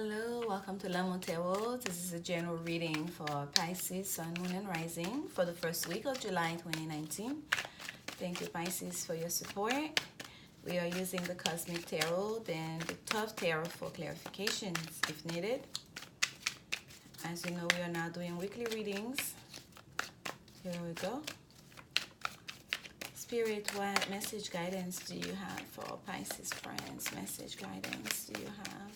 Hello, welcome to Lanmoutarot. This is a general reading for Pisces, Sun, Moon, and Rising for the first week of July 2019. Thank you, Pisces, for your support. We are using the Cosmic Tarot and the Tough Tarot for clarifications if needed. As you know, we are now doing weekly readings. Here we go. Spirit, what message guidance do you have for Pisces friends? Message guidance do you have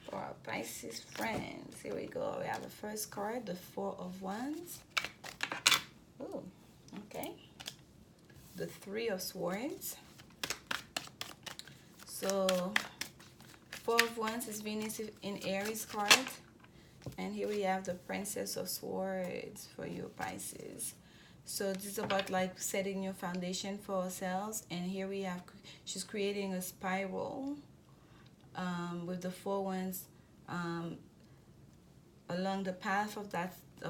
for our Pisces friends? Here we go. We have the first card, the Four of Wands. Oh, okay. The Three of Swords. So, Four of Wands is Venus in Aries card. And here we have the Princess of Swords for you, Pisces. So this is about like setting your foundation for ourselves. And here we have, she's creating a spiral with the Four Wands along the path of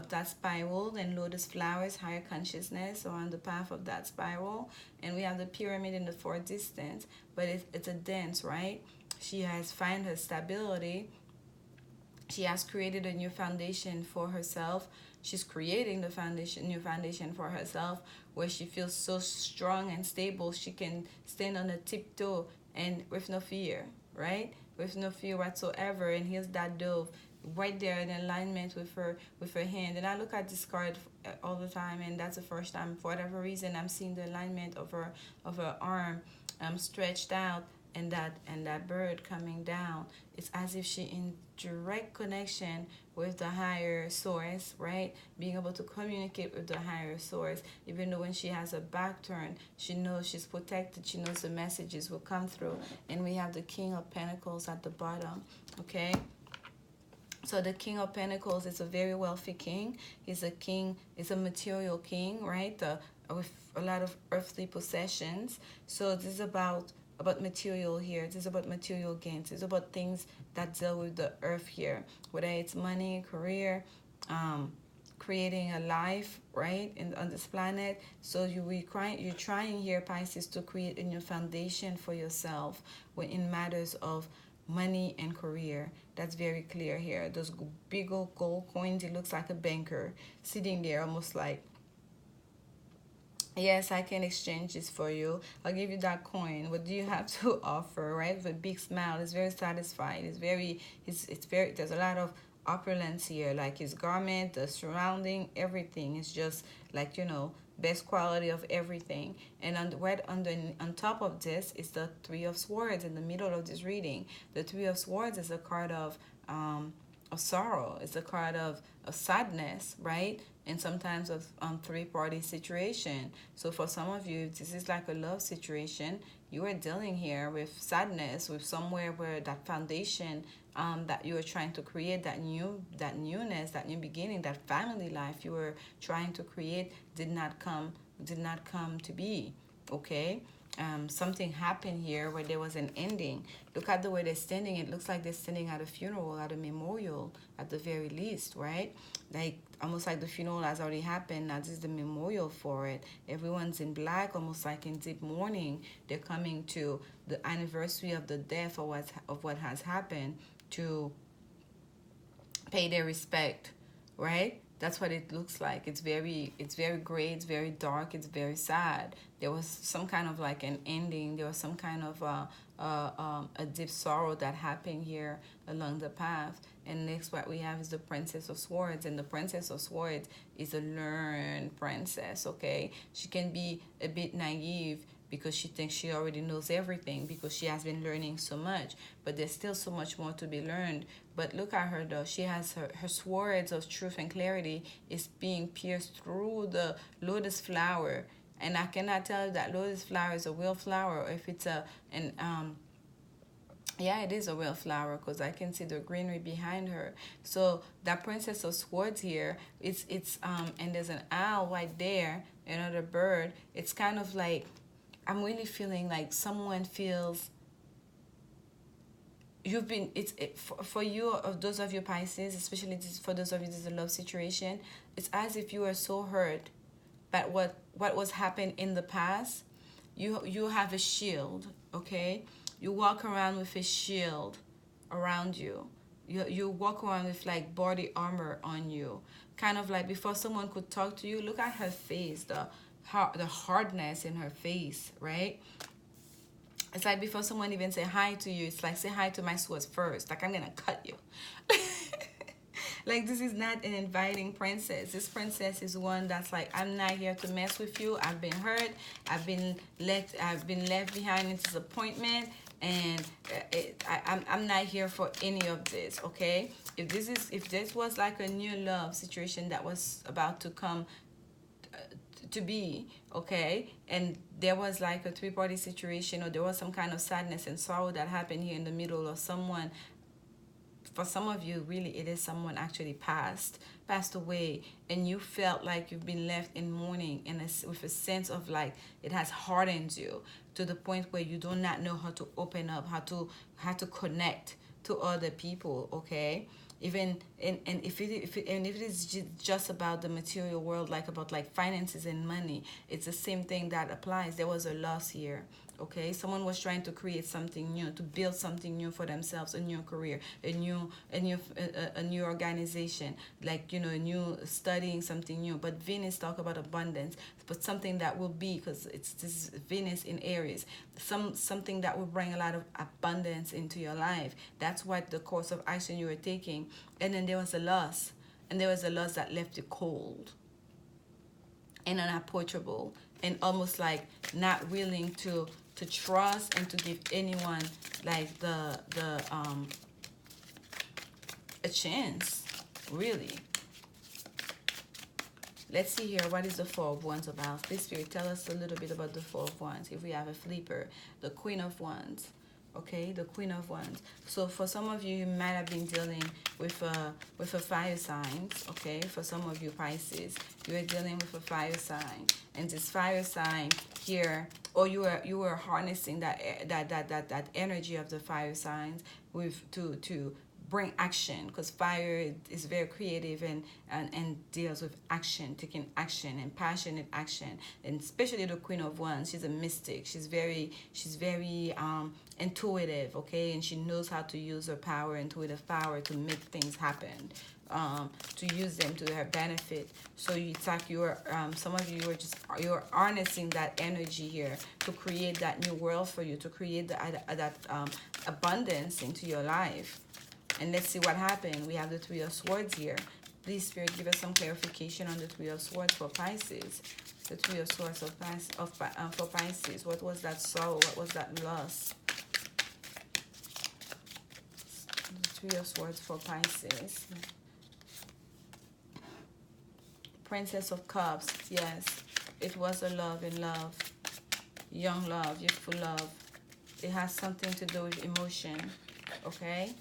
that spiral, and lotus flowers, higher consciousness, are on the path of that spiral. And we have the pyramid in the far distance, but it's a dance, right? She has found her stability. She has created a new foundation for herself. She's creating the new foundation for herself, where she feels so strong and stable. She can stand on a tiptoe and with no fear, right? With no fear whatsoever. And here's that dove right there in alignment with her hand. And I look at this card all the time, and that's the first time, for whatever reason, I'm seeing the alignment of her arm stretched out, and that bird coming down. It's as if she in direct connection with the higher source, right? Being able to communicate with the higher source, even though when she has a back turn, she knows she's protected. She knows the messages will come through. And we have the King of Pentacles at the bottom, okay? So the King of Pentacles is a very wealthy king. He's a king, he's a material king, right? With a lot of earthly possessions. So this is about material here. This is about material gains. It's about things that deal with the earth here, whether it's money, career, creating a life, right, on this planet. So you're trying here, Pisces, to create a new foundation for yourself in matters of money and career. That's very clear here. Those big old gold coins, it looks like a banker sitting there, almost like, yes, I can exchange this for you. I'll give you that coin. What do you have to offer, right? With a big smile. It's very satisfied. It's very, there's a lot of opulence here. Like his garment, the surrounding, everything. It's just like, best quality of everything. And on top of this is the Three of Swords in the middle of this reading. The Three of Swords is a card of sorrow. It's a card of sadness, right? And sometimes of three-party situation. So for some of you, this is like a love situation. You are dealing here with sadness, with somewhere where that foundation that you are trying to create, that newness, that new beginning, that family life you were trying to create did not come to be. Okay. Something happened here where there was an ending. Look at the way they're standing. It looks like they're standing at a funeral, at a memorial, at the very least, right? Like almost like the funeral has already happened. Now this is the memorial for it. Everyone's in black, almost like in deep mourning. They're coming to the anniversary of the death of what has happened to pay their respect, right? That's what it looks like. It's very gray, it's very dark, it's very sad. There was some kind of like an ending. There was some kind of a deep sorrow that happened here along the path. And next what we have is the Princess of Swords. And the Princess of Swords is a learned princess, okay? She can be a bit naive because she thinks she already knows everything because she has been learning so much. But there's still so much more to be learned. But look at her though. She has her swords of truth and clarity is being pierced through the lotus flower. And I cannot tell if that lotus flower is a real flower or if it's yeah, it is a real flower because I can see the greenery behind her. So that Princess of Swords here, it's and there's an owl right there, another bird. It's kind of like, I'm really feeling like someone feels you've been, for you, of those of you Pisces, especially for those of you this is a love situation, it's as if you are so hurt by what was happened in the past. You have a shield, okay? You walk around with a shield, around you. You walk around with like body armor on you, kind of like before someone could talk to you. Look at her face, the hardness in her face, right? It's like before someone even say hi to you, it's like say hi to my swords first. Like I'm gonna cut you. Like this is not an inviting princess. This princess is one that's like, I'm not here to mess with you. I've been hurt. I've been left behind in disappointment, and I'm not here for any of this. Okay, if this was like a new love situation that was about to come to be, okay, and there was like a three-party situation, or there was some kind of sadness and sorrow that happened here in the middle, or someone, for some of you, really, it is someone actually passed away, and you felt like you've been left in mourning, and with a sense of like it has hardened you to the point where you do not know how to open up, how to connect to other people. Okay, even and if it is just about the material world, like about like finances and money, it's the same thing that applies. There was a loss here. Okay, someone was trying to create something new, to build something new for themselves, a new career, a new organization, like, you know, a new studying something new. But Venus talk about abundance, but something that will be, because it's this Venus in Aries, something that will bring a lot of abundance into your life. That's what the course of action you were taking. And then there was a loss, and there was a loss that left you cold and unapproachable, and almost like not willing to trust and to give anyone like a chance, really. Let's see here, what is the Four of Wands about? Please, Spirit, tell us a little bit about the Four of Wands. If we have a flipper, the Queen of Wands. Okay, the Queen of Wands. So for some of you, you might have been dealing with a fire sign. Okay, for some of you Pisces, you are dealing with a fire sign, and this fire sign here, or you were harnessing that energy of the fire signs with to bring action, because fire is very creative and deals with action, taking action and passionate action. And especially the Queen of Wands, she's a mystic. She's very intuitive, okay, and she knows how to use her power, intuitive power, to make things happen, to use them to her benefit. So it's like you're some of you you're harnessing that energy here to create that new world for you, to create that abundance into your life. And let's see what happened. We have the Three of Swords here. Please, Spirit, give us some clarification on the Three of Swords for Pisces. The Three of Swords for Pisces. What was that sorrow? What was that loss? The Three of Swords for Pisces. Princess of Cups. Yes, it was a love in love. Young love, youthful love. It has something to do with emotion. Okay?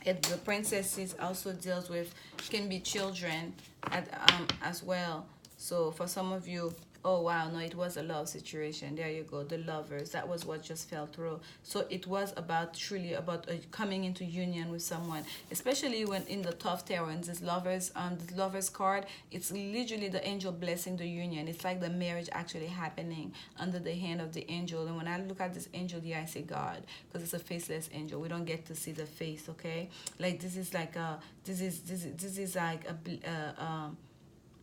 The princesses also deals with, can be children as well. So for some of you, oh wow, no, it was a love situation. There you go, the Lovers. That was what just fell through. So it was about, truly about coming into union with someone, especially when in the tough tarot, and this Lovers card, it's literally the angel blessing the union. It's like the marriage actually happening under the hand of the angel. And when I look at this angel here, I say God, because it's a faceless angel. We don't get to see the face. Okay, like this is like this is like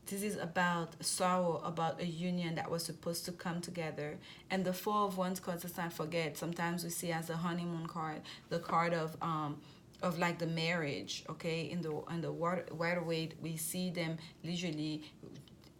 this is about sorrow, about a union that was supposed to come together. And the Four of Wands cards, let's not forget, sometimes we see as the honeymoon card, the card of like the marriage. Okay, in the waterway, we see them literally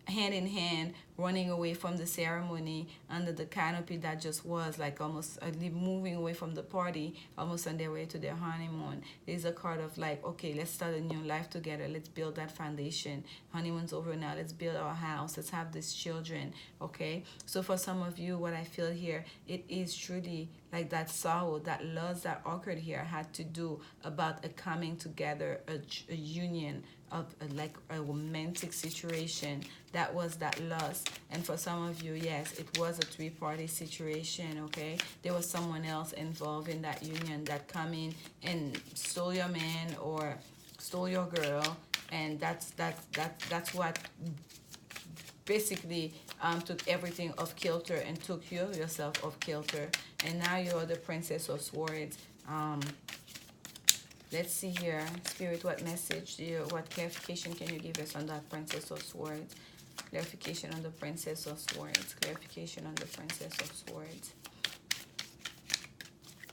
hand in hand, running away from the ceremony under the canopy that just was like almost moving away from the party, almost on their way to their honeymoon. There's a card of like, okay, let's start a new life together. Let's build that foundation. Honeymoon's over now. Let's build our house. Let's have these children. Okay, so for some of you, what I feel here, it is truly like that sorrow, that loss that occurred here had to do about a coming together, a union of like a romantic situation. That was that loss. And for some of you, yes, it was a three-party situation. Okay, there was someone else involved in that union that come in and stole your man or stole your girl, and that's what basically took everything off kilter and took you yourself off kilter. And now you're the Princess of Swords. Let's see here, Spirit, what message do you, what clarification can you give us on that Princess of Swords? Clarification on the Princess of Swords. Clarification on the Princess of Swords.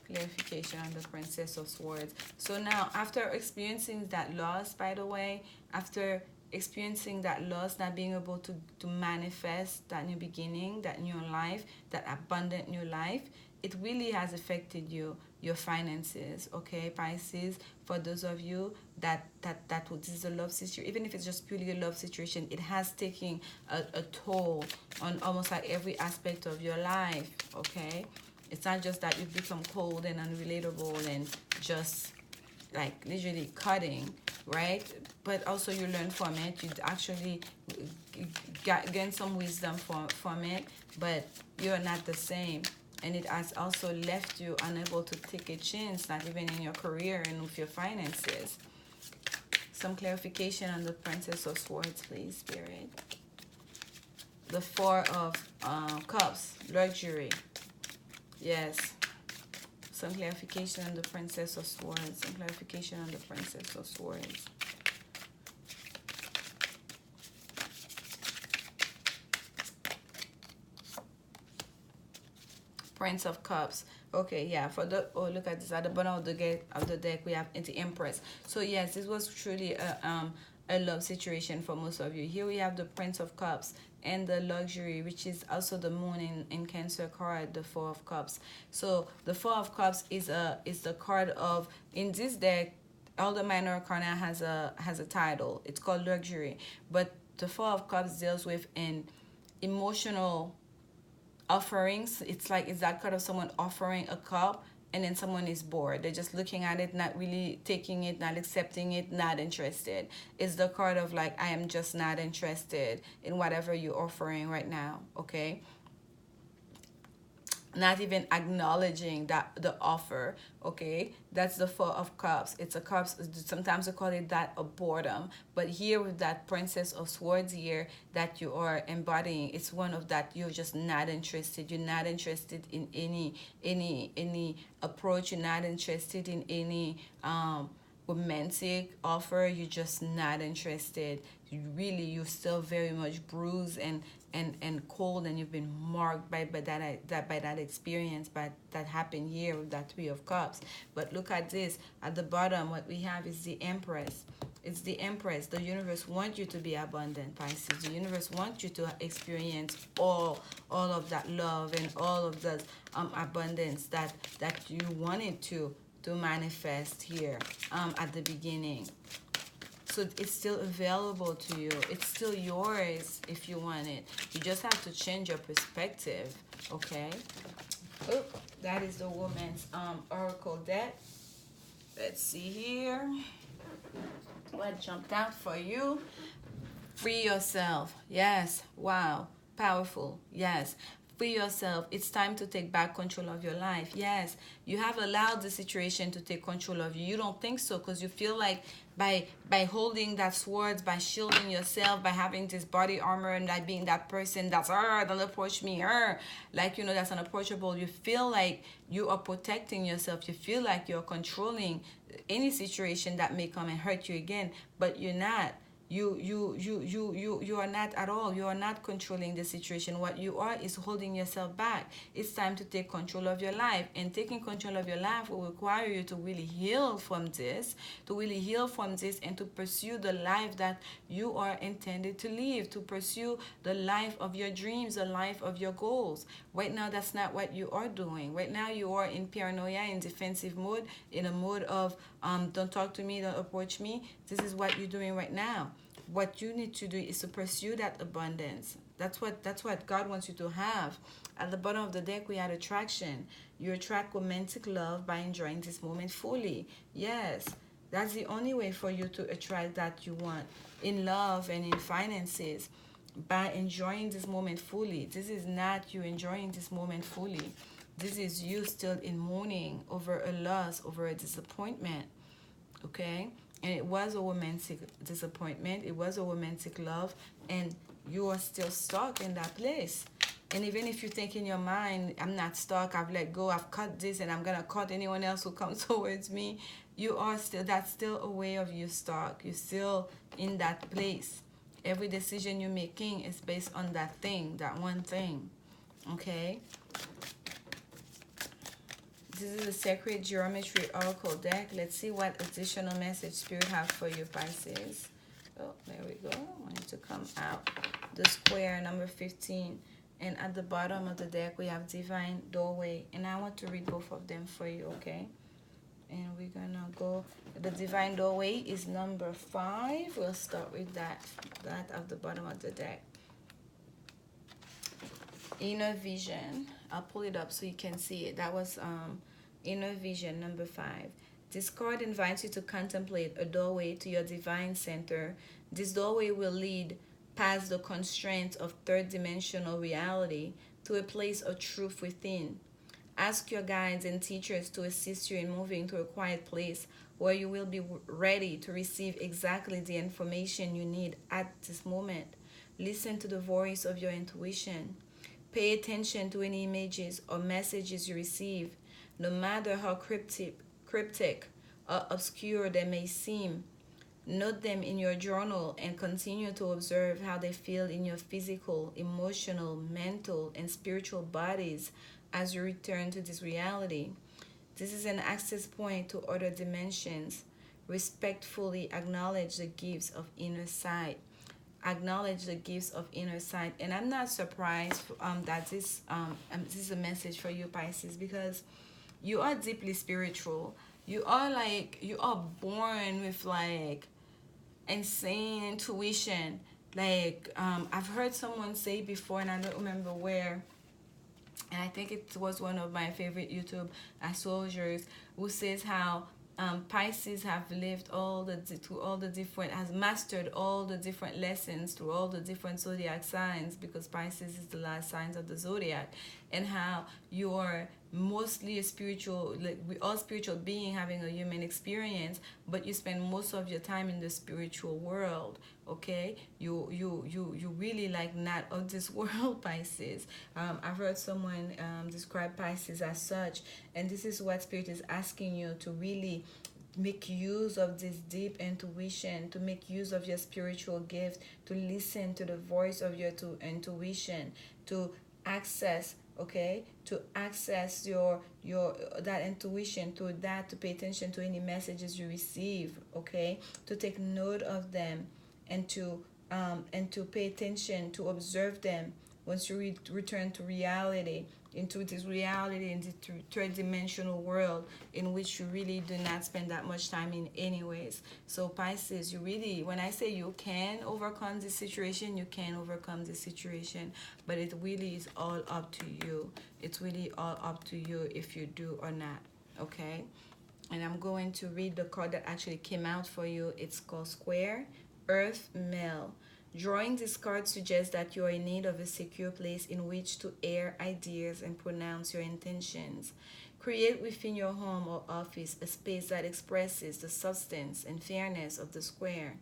Clarification on the Princess of Swords. So now, after experiencing that loss, by the way, after experiencing that loss, not being able to manifest that new beginning, that new life, that abundant new life, it really has affected you, your finances, okay, Pisces. For those of you that this is a love situation, even if it's just purely a love situation, it has taken a toll on almost like every aspect of your life, okay? It's not just that you've become cold and unrelatable and just like literally cutting, right? But also you learn from it. You actually gain some wisdom from it, but you're not the same. And it has also left you unable to take a chance, not even in your career and with your finances. Some clarification on the Princess of Swords, please, Spirit. The Four of Cups, luxury. Yes. Some clarification on the Princess of Swords. Some clarification on the Princess of Swords. Prince of Cups. Okay, yeah. For the look at this at the bottom of the deck, we have the Empress. So yes, this was truly a love situation for most of you. Here we have the Prince of Cups and the luxury, which is also the moon in Cancer card, the Four of Cups. So the Four of Cups is the card of, in this deck, all the minor arcana has a title. It's called luxury, but the Four of Cups deals with an emotional offerings. It's that card of someone offering a cup and then someone is bored. They're just looking at it, not really taking it, not accepting it, not interested. It's the card of like, I am just not interested in whatever you're offering right now, okay? Not even acknowledging that the offer, okay? That's the Four of Cups. It's a cups. Sometimes we call it that a boredom, but here with that Princess of Swords here that you are embodying, it's one of that you're just not interested. You're not interested in any approach. You're not interested in any romantic offer. You're just not interested. You're still very much bruised and cold, and you've been marked by that experience, that happened here with that Three of Cups. But look at this at the bottom. What we have is the Empress. It's the Empress. The universe wants you to be abundant, Pisces. The universe wants you to experience all of that love and all of that abundance that you wanted to manifest here at the beginning. So it's still available to you. It's still yours if you want it. You just have to change your perspective, okay? Oh, that is the Woman's Oracle deck. Let's see here. What jumped out for you? Free yourself. Yes. Wow. Powerful. Yes. Free yourself. It's time to take back control of your life. Yes, you have allowed the situation to take control of you. You don't think so because you feel like by holding that swords, by shielding yourself, by having this body armor and like being that person that's don't approach me, like, you know, that's unapproachable. You feel like you are protecting yourself. You feel like you're controlling any situation that may come and hurt you again, but you're not. You are not at all. You are not controlling the situation. What you are is holding yourself back. It's time to take control of your life, and taking control of your life will require you to really heal from this, and to pursue the life that you are intended to live, to pursue the life of your dreams, the life of your goals. Right now, that's not what you are doing. Right now, you are in paranoia, in defensive mode, in a mode of don't talk to me, don't approach me. This is what you're doing right now. What you need to do is to pursue that abundance. That's what God wants you to have. At the bottom of the deck, we had attraction. You attract romantic love by enjoying this moment fully. Yes, that's the only way for you to attract that you want in love and in finances, by enjoying this moment fully. This is not you enjoying this moment fully. This is you still in mourning over a loss, over a disappointment. Okay? And it was a romantic disappointment. It was a romantic love. And you are still stuck in that place. And even if you think in your mind, I'm not stuck, I've let go, I've cut this, and I'm going to cut anyone else who comes towards me, you are still, that's still a way of you stuck. You're still in that place. Every decision you're making is based on that thing, that one thing. Okay? This is a Sacred Geometry Oracle deck. Let's see what additional message Spirit has for you, Pisces. Oh, there we go. I want it to come out. The square, number 15. And at the bottom of the deck, we have Divine Doorway. And I want to read both of them for you, okay? And we're going to go. The Divine Doorway is number 5. We'll start with that at the bottom of the deck. Inner Vision. I'll pull it up so you can see it. That was Inner Vision, number 5. This card invites you to contemplate a doorway to your divine center. This doorway will lead past the constraints of third-dimensional reality to a place of truth within. Ask your guides and teachers to assist you in moving to a quiet place where you will be ready to receive exactly the information you need at this moment. Listen to the voice of your intuition. Pay attention to any images or messages you receive, no matter how cryptic or obscure they may seem. Note them in your journal and continue to observe how they feel in your physical, emotional, mental, and spiritual bodies as you return to this reality. This is an access point to other dimensions. Respectfully acknowledge the gifts of inner sight. Acknowledge the gifts of inner sight. And I'm not surprised that this is a message for you, Pisces, because you are deeply spiritual. You are born with like insane intuition. Like I've heard someone say before, and I don't remember where, and I think it was one of my favorite YouTube astrologers, who says how Pisces have lived has mastered all the different lessons through all the different zodiac signs, because Pisces is the last signs of the zodiac, and how you are mostly a spiritual, like we all spiritual being having a human experience, but you spend most of your time in the spiritual world. Okay, you really like not of this world, Pisces. I've heard someone describe Pisces as such, and this is what Spirit is asking you to really make use of this deep intuition, to make use of your spiritual gift, to listen to the voice of your intuition, to access, okay, to access your that intuition, to pay attention to any messages you receive, okay, to take note of them, and to pay attention, to observe them once you return to reality, into this reality, in the third-dimensional world in which you really do not spend that much time in anyways. So Pisces, you really, when I say you can overcome this situation, you can overcome this situation, but it really is all up to you. It's really all up to you if you do or not, okay? And I'm going to read the card that actually came out for you. It's called Square, Earth, Male. Drawing this card suggests that you are in need of a secure place in which to air ideas and pronounce your intentions. Create within your home or office a space that expresses the substance and fairness of the square.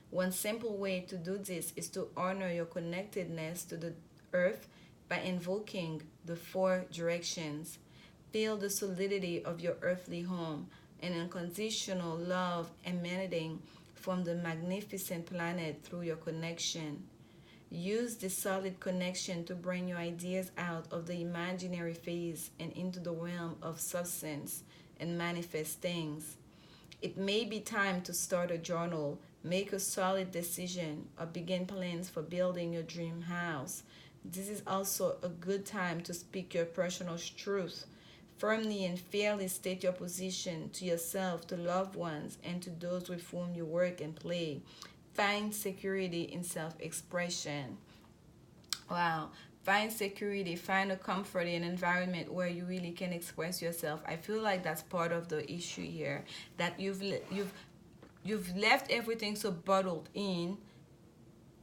One simple way to do this is to honor your connectedness to the earth by invoking the 4 directions. Feel the solidity of your earthly home and unconditional love emanating from the magnificent planet through your connection. Use this solid connection to bring your ideas out of the imaginary phase and into the realm of substance and manifest things. It may be time to start a journal, make a solid decision, or begin plans for building your dream house. This is also a good time to speak your personal truth. Firmly and fairly state your position to yourself, to loved ones, and to those with whom you work and play. Find security in self-expression. Wow. Find security, find a comfort in an environment where you really can express yourself. I feel like that's part of the issue here, that you've left everything so bottled in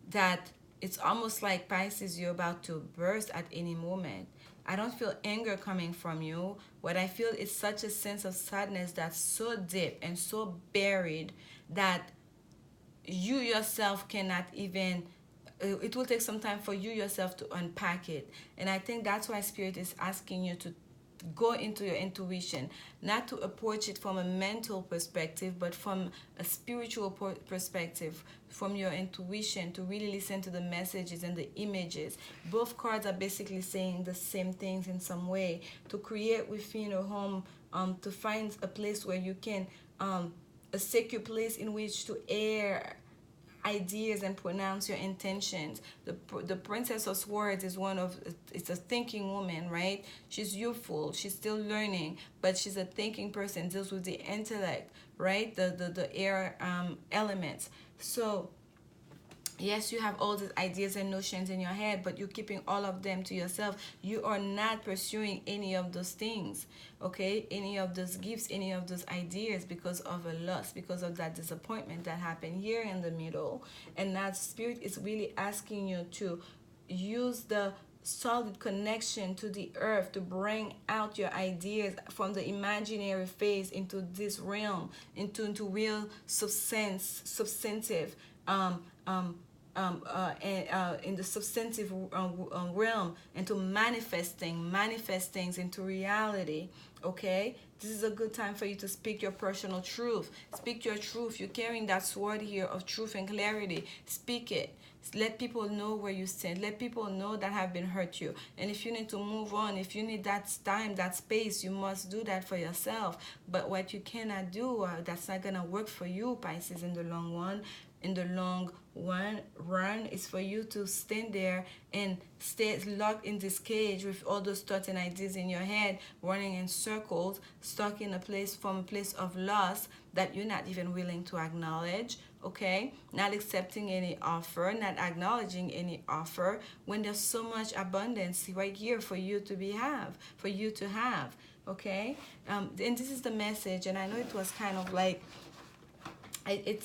that it's almost like, Pisces, you're about to burst at any moment. I don't feel anger coming from you. What I feel is such a sense of sadness that's so deep and so buried that you yourself cannot even, it will take some time for you yourself to unpack it. And I think that's why Spirit is asking you to go into your intuition, not to approach it from a mental perspective, but from a spiritual perspective, from your intuition, to really listen to the messages and the images. Both cards are basically saying the same things in some way. To create within a home, to find a place where you can, a secure place in which to air ideas and pronounce your intentions. The Princess of Swords is it's a thinking woman, right? She's youthful, she's still learning, but she's a thinking person, deals with the intellect, right? The air elements. So yes, you have all these ideas and notions in your head, but you're keeping all of them to yourself. You are not pursuing any of those things, okay? Any of those gifts, any of those ideas, because of a loss, because of that disappointment that happened here in the middle. And that Spirit is really asking you to use the solid connection to the earth to bring out your ideas from the imaginary phase into this realm, into real substantive in the substantive realm, into manifest things into reality. Okay, this is a good time for you to speak your personal truth. Speak your truth. You're carrying that sword here of truth and clarity. Speak it. Let people know where you stand. Let people know that have been hurt you. And if you need to move on, if you need that time, that space, you must do that for yourself. But what you cannot do, that's not gonna work for you, Pisces, in the long run. In the long run is for you to stand there and stay locked in this cage with all those thoughts and ideas in your head, running in circles, stuck in a place, from a place of loss that you're not even willing to acknowledge. Okay, not accepting any offer, not acknowledging any offer, when there's so much abundance right here for you to have. Okay, and this is the message. And I know it was kind of like, it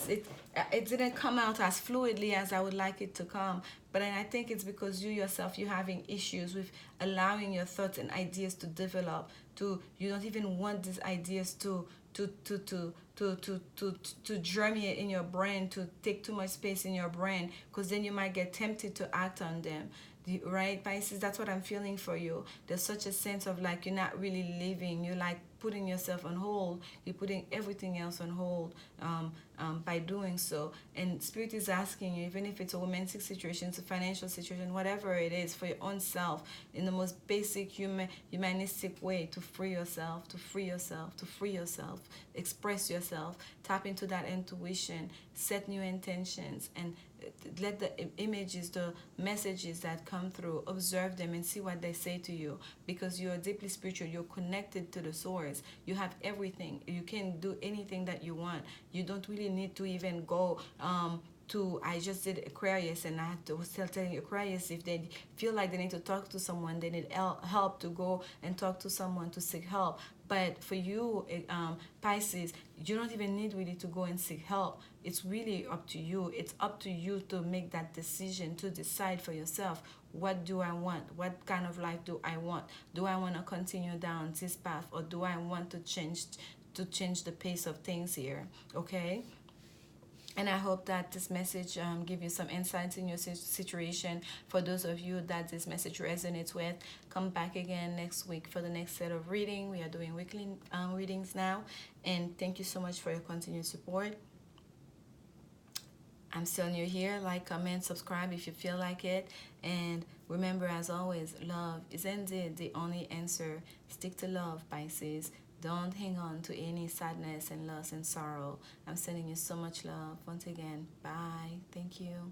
didn't come out as fluidly as I would like it to come, but I think it's because you yourself, you're having issues with allowing your thoughts and ideas to develop. You don't even want these ideas to germinate in your brain, to take too much space in your brain, because then you might get tempted to act on them. Right, Pisces? That's what I'm feeling for you. There's such a sense of like you're not really living. You're like putting yourself on hold. You're putting everything else on hold by doing so. And Spirit is asking you, even if it's a romantic situation, it's a financial situation, whatever it is, for your own self, in the most basic humanistic way, to free yourself, express yourself, tap into that intuition, set new intentions, and let the images, the messages that come through, observe them and see what they say to you, because you're deeply spiritual. You're connected to the source. You have everything. You can do anything that you want. You don't really need to even go I just did Aquarius, and I had to still telling Aquarius, if they feel like they need to talk to someone, they need help, to go and talk to someone, to seek help. But for you, Pisces, you don't even need really to go and seek help. It's really up to you. It's up to you to make that decision, to decide for yourself, what do I want? What kind of life do I want? Do I want to continue down this path, or do I want to change the pace of things here? Okay? And I hope that this message give you some insights in your situation. For those of you that this message resonates with, come back again next week for the next set of reading. We are doing weekly readings now. And thank you so much for your continued support. I'm still new here. Like, comment, subscribe if you feel like it. And remember, as always, love is indeed the only answer. Stick to love, Pisces. Don't hang on to any sadness and loss and sorrow. I'm sending you so much love. Once again, bye. Thank you.